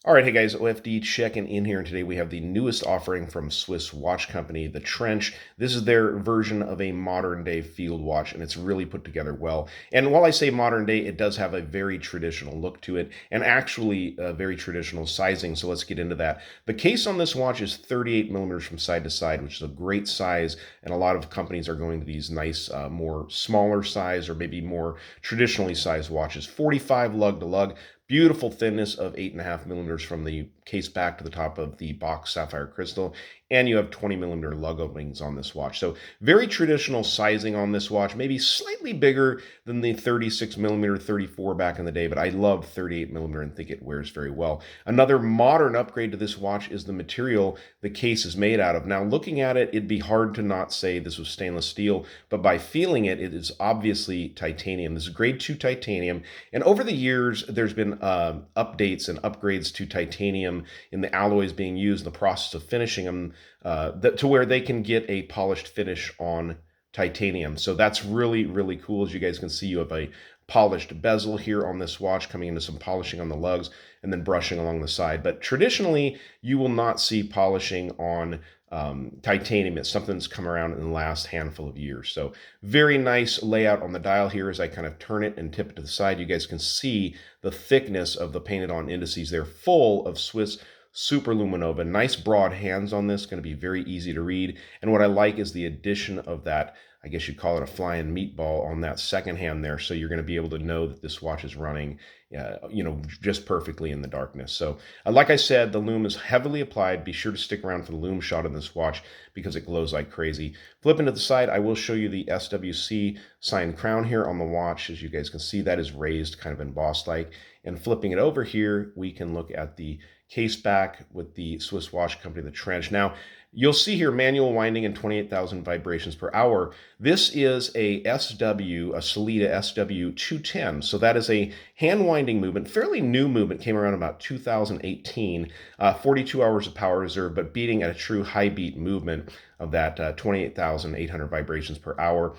All right, hey guys, OFD checking in here, and today we have the newest offering from Swiss watch company, the Trench. This is their version of a modern day field watch, and it's really put together well. And while I say modern day, it does have a very traditional look to it, and actually a very traditional sizing, so let's get into that. The case on this watch is 38 millimeters from side to side, which is a great size, and a lot of companies are going to these nice, more smaller size or maybe more traditionally sized watches. 45 lug to lug. Beautiful thinness of 8.5 millimeters from the case back to the top of the box sapphire crystal, and you have 20 millimeter lug openings on this watch. So very traditional sizing on this watch, maybe slightly bigger than the 36 millimeter 34 back in the day, but I love 38 millimeter and think it wears very well. Another modern upgrade to this watch is the material the case is made out of. Now, looking at it, it'd be hard to not say this was stainless steel, but by feeling it, it is obviously titanium. This is grade 2 titanium, and over the years, there's been updates and upgrades to titanium in the alloys being used in the process of finishing them to where they can get a polished finish on titanium. So that's really, really cool. As you guys can see, you have a polished bezel here on this watch coming into some polishing on the lugs and then brushing along the side. But traditionally, you will not see polishing on titanium. It's something that's come around in the last handful of years. So very nice layout on the dial here as I kind of turn it and tip it to the side. You guys can see the thickness of the painted on indices. They're full of Swiss Superluminova. Nice broad hands on this, going to be very easy to read. And what I like is the addition of that, I guess you'd call it a flying meatball on that second hand there. So you're going to be able to know that this watch is running, just perfectly in the darkness. So like I said, the lume is heavily applied. Be sure to stick around for the lume shot on this watch because it glows like crazy. Flipping to the side, I will show you the SWC signed crown here on the watch. As you guys can see, that is raised kind of embossed like. And flipping it over here, we can look at the case back with the Swiss watch company, the Trench. Now, you'll see here manual winding and 28,000 vibrations per hour. This is a SW, a Sellita SW210. So that is a hand winding movement, fairly new movement, came around about 2018, 42 hours of power reserve, but beating at a true high beat movement of that 28,800 vibrations per hour.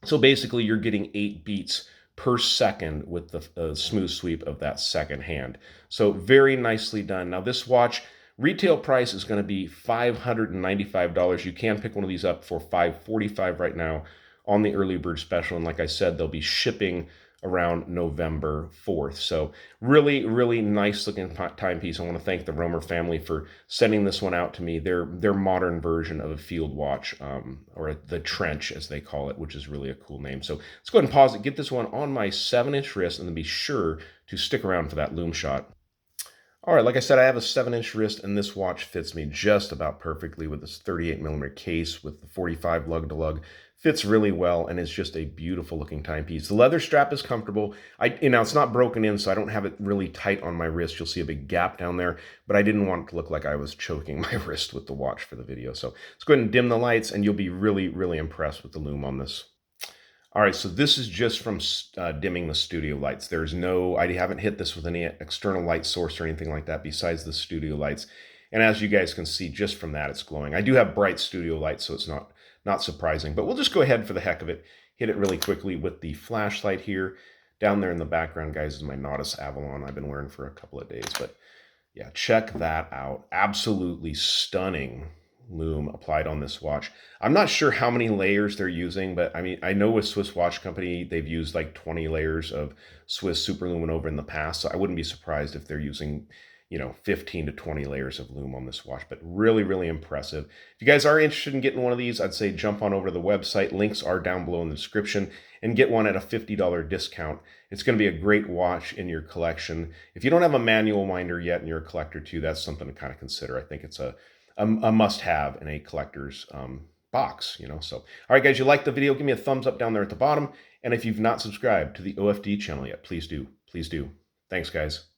So basically you're getting 8 beats per second with the smooth sweep of that second hand. So very nicely done. Now this watch, retail price is going to be $595. You can pick one of these up for $545 right now on the early bird special. And like I said, they'll be shipping around November 4th. So really, really nice looking timepiece. I want to thank the Romer family for sending this one out to me. Their modern version of a field watch, or the Trench as they call it, which is really a cool name. So let's go ahead and pause it, get this one on my 7-inch wrist, and then be sure to stick around for that lume shot. All right, like I said, I have a 7-inch wrist, and this watch fits me just about perfectly with this 38 millimeter case with the 45 lug to lug. Fits really well, and it's just a beautiful looking timepiece. The leather strap is comfortable. It's not broken in, so I don't have it really tight on my wrist. You'll see a big gap down there, but I didn't want it to look like I was choking my wrist with the watch for the video. So let's go ahead and dim the lights, and you'll be really, really impressed with the lume on this. All right, so this is just from dimming the studio lights. I haven't hit this with any external light source or anything like that besides the studio lights. And as you guys can see, just from that, it's glowing. I do have bright studio lights, so it's not surprising, but we'll just go ahead for the heck of it, hit it really quickly with the flashlight here. Down there in the background, guys, is my Nautis Avalon I've been wearing for a couple of days, but yeah, check that out. Absolutely stunning lume applied on this watch. I'm not sure how many layers they're using, but I mean, I know with Swiss Watch Company, they've used like 20 layers of Swiss Superluminova in the past, so I wouldn't be surprised if they're using 15 to 20 layers of lume on this watch, but really, really impressive. If you guys are interested in getting one of these, I'd say jump on over to the website. Links are down below in the description, and get one at a $50 discount. It's going to be a great watch in your collection. If you don't have a manual winder yet and you're a collector too, that's something to kind of consider. I think it's a must-have in a collector's box, So, all right, guys, you like the video, give me a thumbs up down there at the bottom. And if you've not subscribed to the OFD channel yet, please do. Please do. Thanks, guys.